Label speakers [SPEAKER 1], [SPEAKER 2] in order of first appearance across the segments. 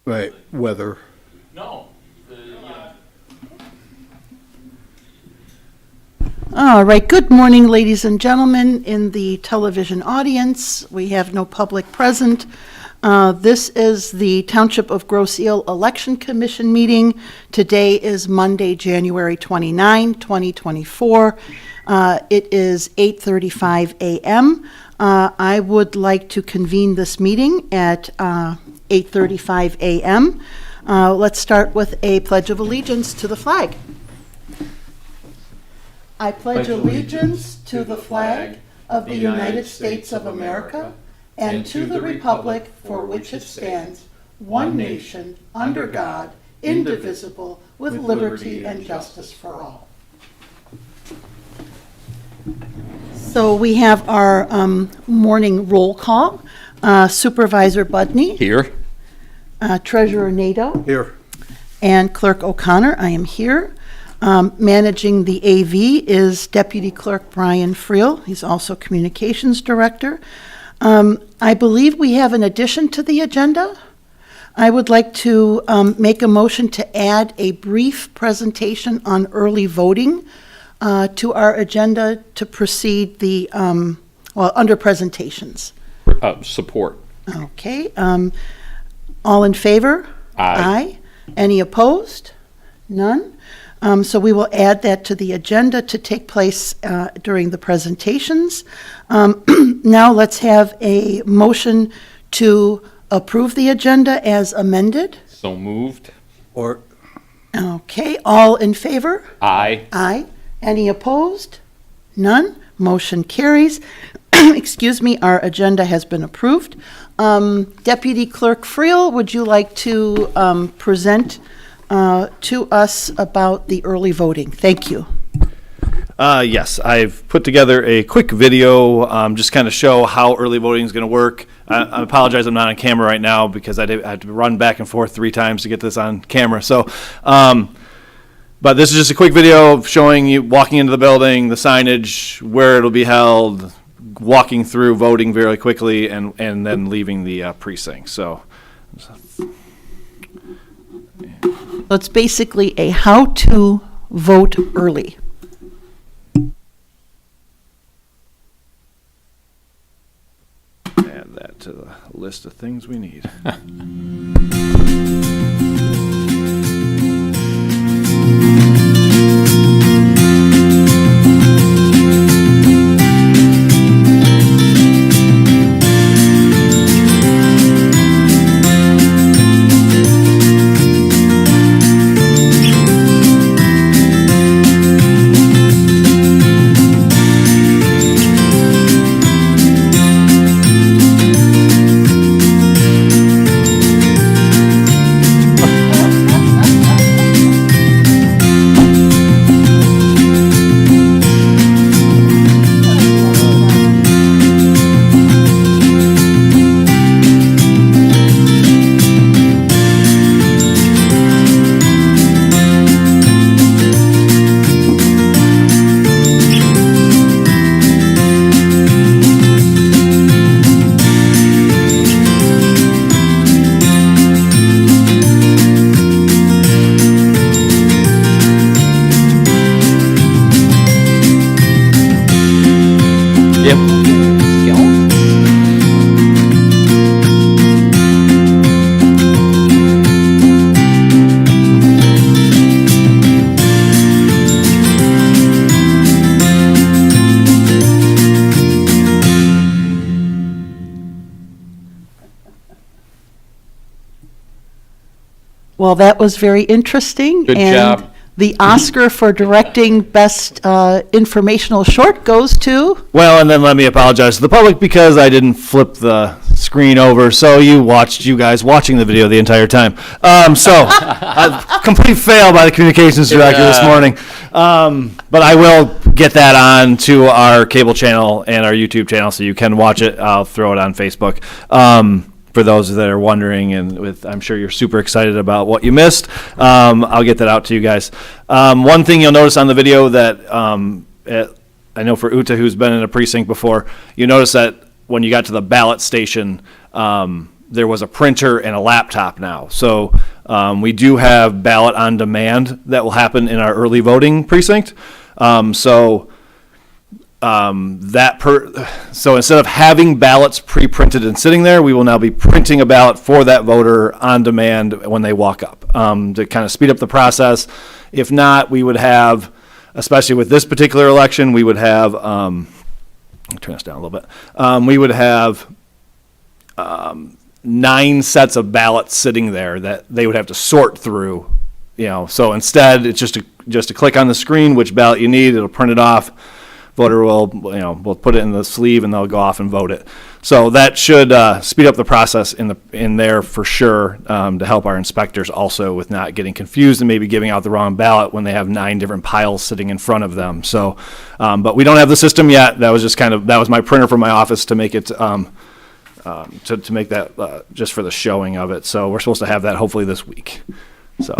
[SPEAKER 1] Right, weather.
[SPEAKER 2] No.
[SPEAKER 3] All right, good morning, ladies and gentlemen in the television audience. We have no public present. This is the Township of Grosse Ile Election Commission meeting. Today is Monday, January 29, 2024. It is 8:35 a.m. I would like to convene this meeting at 8:35 a.m. Let's start with a Pledge of Allegiance to the flag. I pledge allegiance to the flag of the United States of America and to the republic for which it stands, one nation, under God, indivisible, with liberty and justice for all. So we have our morning roll call. Supervisor Budney.
[SPEAKER 2] Here.
[SPEAKER 3] Treasurer Nadeau.
[SPEAKER 1] Here.
[SPEAKER 3] And Clerk O'Connor, I am here. Managing the AV is Deputy Clerk Brian Friel. He's also Communications Director. I believe we have an addition to the agenda. I would like to make a motion to add a brief presentation on early voting to our agenda to proceed the, under presentations.
[SPEAKER 2] Support.
[SPEAKER 3] Okay. All in favor?
[SPEAKER 2] Aye.
[SPEAKER 3] Any opposed? None? So we will add that to the agenda to take place during the presentations. Now let's have a motion to approve the agenda as amended.
[SPEAKER 2] So moved.
[SPEAKER 1] Or,
[SPEAKER 3] Okay, all in favor?
[SPEAKER 2] Aye.
[SPEAKER 3] Aye. Any opposed? None? Motion carries. Excuse me, our agenda has been approved. Deputy Clerk Friel, would you like to present to us about the early voting? Thank you.
[SPEAKER 4] Yes, I've put together a quick video, just kind of show how early voting is going to work. I apologize, I'm not on camera right now because I had to run back and forth 3 times to get this on camera. So, but this is just a quick video showing you walking into the building, the signage, where it'll be held, walking through voting very quickly, and then leaving the precinct. So.
[SPEAKER 3] It's basically a how to vote early.
[SPEAKER 4] Add that to the list of things we need.
[SPEAKER 3] Well, that was very interesting.
[SPEAKER 2] Good
[SPEAKER 3] and
[SPEAKER 2] job.
[SPEAKER 3] The Oscar for directing best informational short goes to,
[SPEAKER 4] Well, and then let me apologize to the public because I didn't flip the screen over, so you guys watching the video the entire time. A complete fail by the communications director this morning. But I will get that on to our cable channel and our YouTube channel so you can watch it. I'll throw it on Facebook. For those that are wondering, and I'm sure you're super excited about what you missed, I'll get that out to you guys. One thing you'll notice on the video that I know for Uta, who's been in a precinct before, you notice that when you got to the ballot station, there was a printer and a laptop now. So we do have ballot on demand that will happen in our early voting precinct. So instead of having ballots pre-printed and sitting there, we will now be printing a ballot for that voter on demand when they walk up, to kind of speed up the process. If not, we would have, especially with this particular election, we would have, let me turn this down a little bit. We would have 9 sets of ballots sitting there that they would have to sort through, So instead, it's just to click on the screen which ballot you need. It'll print it off. Voter will put it in the sleeve and they'll go off and vote it. So that should speed up the process in there for sure, to help our inspectors also with not getting confused and maybe giving out the wrong ballot when they have 9 different piles sitting in front of them. So, but we don't have the system yet. That was just that was my printer from my office to make it. To make that just for the showing of it. So we're supposed to have that hopefully this week. So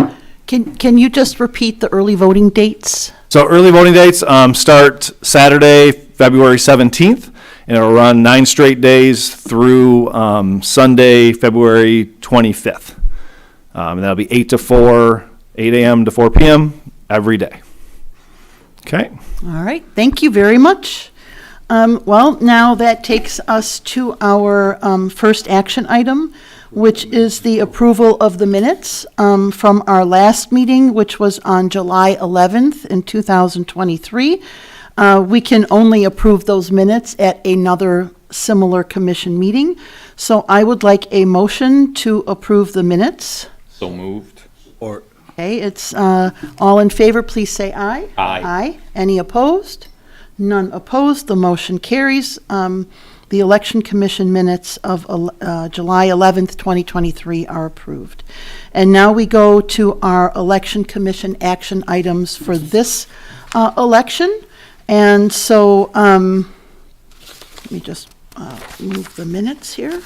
[SPEAKER 3] Can you just repeat the early voting dates?
[SPEAKER 4] So early voting dates start Saturday, February 17th, and it'll run 9 straight days through Sunday, February 25th. And that'll be 8 to 4, 8 a.m. to 4 p.m. every day. Okay.
[SPEAKER 3] All right. Thank you very much. Well, now that takes us to our first action item, which is the approval of the minutes from our last meeting, which was on July 11th in 2023. We can only approve those minutes at another similar commission meeting. So I would like a motion to approve the minutes.
[SPEAKER 2] So moved.
[SPEAKER 1] Or
[SPEAKER 3] Okay, it's all in favor, please say aye.
[SPEAKER 2] Aye.
[SPEAKER 3] Aye. Any opposed? None opposed. The motion carries. The Election Commission minutes of July 11th, 2023 are approved. And now we go to our Election Commission action items for this election. And so let me just move the minutes here.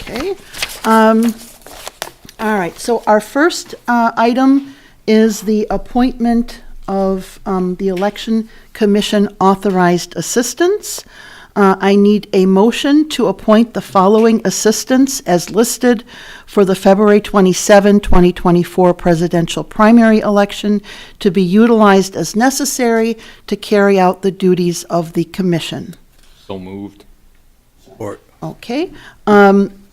[SPEAKER 3] Okay. All right, so our first item is the appointment of the Election Commission authorized assistants. I need a motion to appoint the following assistants as listed for the February 27, 2024 presidential primary election to be utilized as necessary to carry out the duties of the commission.
[SPEAKER 2] So moved.
[SPEAKER 1] support.
[SPEAKER 3] Okay.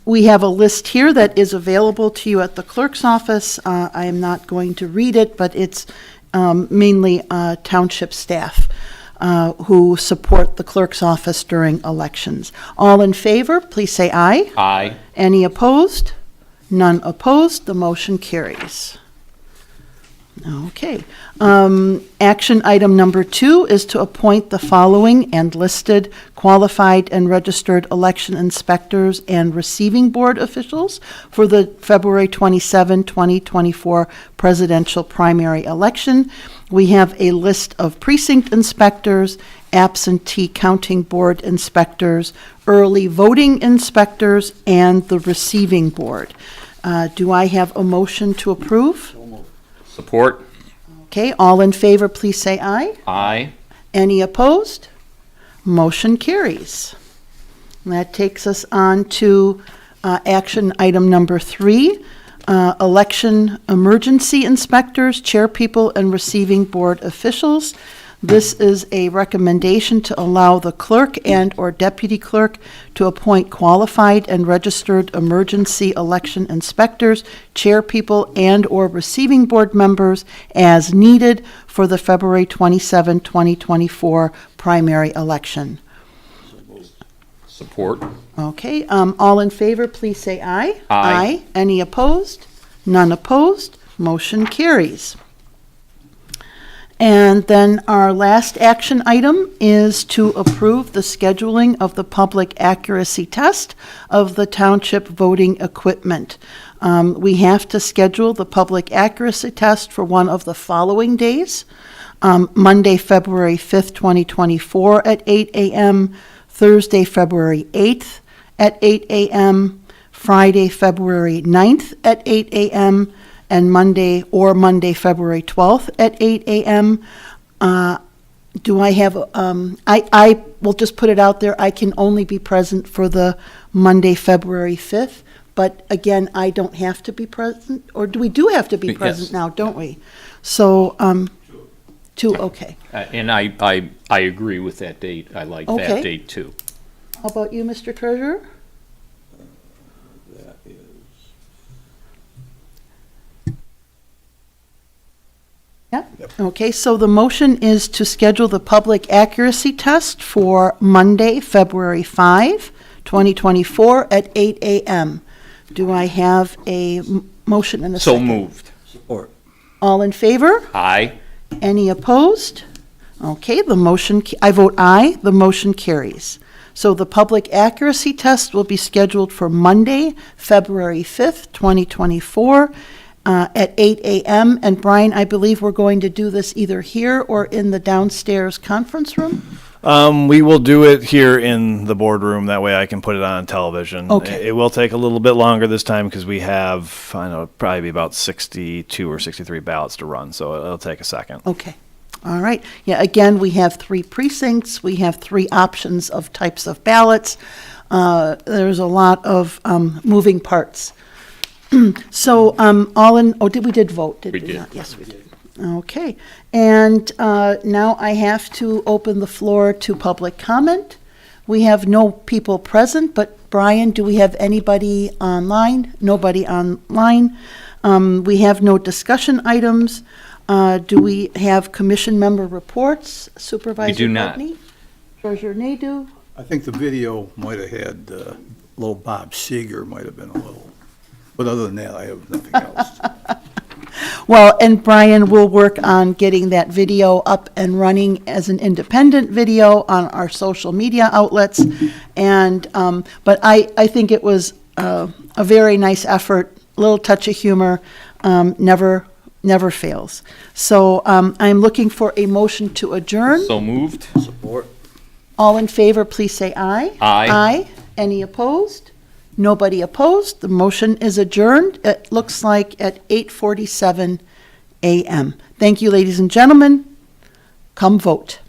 [SPEAKER 3] We have a list here that is available to you at the clerk's office. I am not going to read it, but it's mainly township staff who support the clerk's office during elections. All in favor, please say aye.
[SPEAKER 2] Aye.
[SPEAKER 3] Any opposed? None opposed. The motion carries. Okay. Action item number 2 is to appoint the following and listed qualified and registered election inspectors and receiving board officials for the February 27, 2024 presidential primary election. We have a list of precinct inspectors, absentee counting board inspectors, early voting inspectors, and the receiving board. Do I have a motion to approve?
[SPEAKER 2] Support.
[SPEAKER 3] Okay, all in favor, please say aye.
[SPEAKER 2] Aye.
[SPEAKER 3] Any opposed? Motion carries. And that takes us on to action item number 3, election emergency inspectors, chairpeople, and receiving board officials. This is a recommendation to allow the clerk and/or deputy clerk to appoint qualified and registered emergency election inspectors, chairpeople, and/or receiving board members as needed for the February 27, 2024 primary election.
[SPEAKER 2] Support.
[SPEAKER 3] Okay, all in favor, please say aye.
[SPEAKER 2] Aye.
[SPEAKER 3] Any opposed? None opposed. Motion carries. And then our last action item is to approve the scheduling of the public accuracy test of the township voting equipment. We have to schedule the public accuracy test for one of the following days: Monday, February 5th, 2024 at 8 a.m., Thursday, February 8th at 8 a.m., Friday, February 9th at 8 a.m., and Monday, February 12th at 8 a.m. Do I have, I will just put it out there, I can only be present for the Monday, February 5th, but again, I don't have to be present, or we do have to be
[SPEAKER 2] Yes.
[SPEAKER 3] present now, don't we? So, two, okay.
[SPEAKER 2] And I agree with that date. I like
[SPEAKER 3] Okay.
[SPEAKER 2] that date too.
[SPEAKER 3] How about you, Mr. Treasurer?
[SPEAKER 1] That is,
[SPEAKER 3] Yeah, okay, so the motion is to schedule the public accuracy test for Monday, February 5, 2024 at 8 a.m. Do I have a motion and a
[SPEAKER 2] So
[SPEAKER 3] second?
[SPEAKER 2] moved.
[SPEAKER 1] support.
[SPEAKER 3] All in favor?
[SPEAKER 2] Aye.
[SPEAKER 3] Any opposed? Okay, the motion, I vote aye, the motion carries. So the public accuracy test will be scheduled for Monday, February 5th, 2024, at 8 a.m. And Brian, I believe we're going to do this either here or in the downstairs conference room?
[SPEAKER 4] We will do it here in the boardroom. That way I can put it on television.
[SPEAKER 3] Okay.
[SPEAKER 4] It will take a little bit longer this time because we have, I know, probably be about 62 or 63 ballots to run, so it'll take a second.
[SPEAKER 3] Okay, all right. Yeah, again, we have 3 precincts, we have 3 options of types of ballots. There's a lot of moving parts. So, we did vote, did we
[SPEAKER 2] We did.
[SPEAKER 3] not? Yes, we did. Okay, and now I have to open the floor to public comment. We have no people present, but Brian, do we have anybody online? Nobody online. We have no discussion items. Do we have commission member reports? Supervisor
[SPEAKER 2] do not.
[SPEAKER 3] Putney? Treasurer Nadeau?
[SPEAKER 1] I think the video might have had, little Bob Seeger might have been a little, but other than that, I have nothing else.
[SPEAKER 3] Well, and Brian will work on getting that video up and running as an independent video on our social media outlets. And, but I think it was a very nice effort, little touch of humor, never fails. So I'm looking for a motion to adjourn.
[SPEAKER 2] So moved.
[SPEAKER 1] Support.
[SPEAKER 3] All in favor, please say aye.
[SPEAKER 2] Aye.
[SPEAKER 3] Aye. Any opposed? Nobody opposed. The motion is adjourned. It looks like at 8:47 a.m. Thank you, ladies and gentlemen. Come vote.